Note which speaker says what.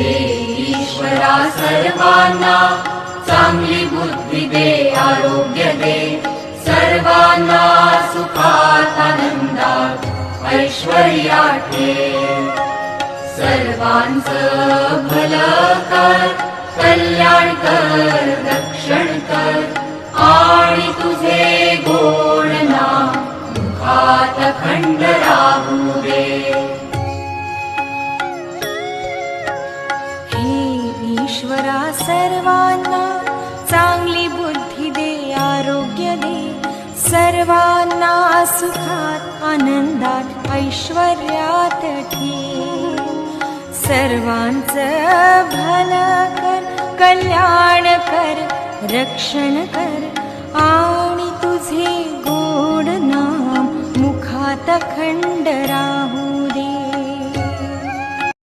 Speaker 1: हे ईश्वरा सर्वांना चांगली बुद्धी दे, आरोग्य दे, सर्वांना सुखात आनंदात ऐश्वर्यात ठेव. सर्वांचं भलं कर, कल्याण कर, रक्षण कर, आणि तुझे गोड नाम मुखात अखंड राहू दे.
Speaker 2: हे ईश्वरा सर्वांना चांगली बुद्धी दे, आरोग्य दे, सर्वांना सुखात आनंदात ऐश्वर्यात ठेव. सर्वांचं भलं कर, कल्याण कर, रक्षण कर, आणि तुझे गोड नाम मुखात अखंड राहू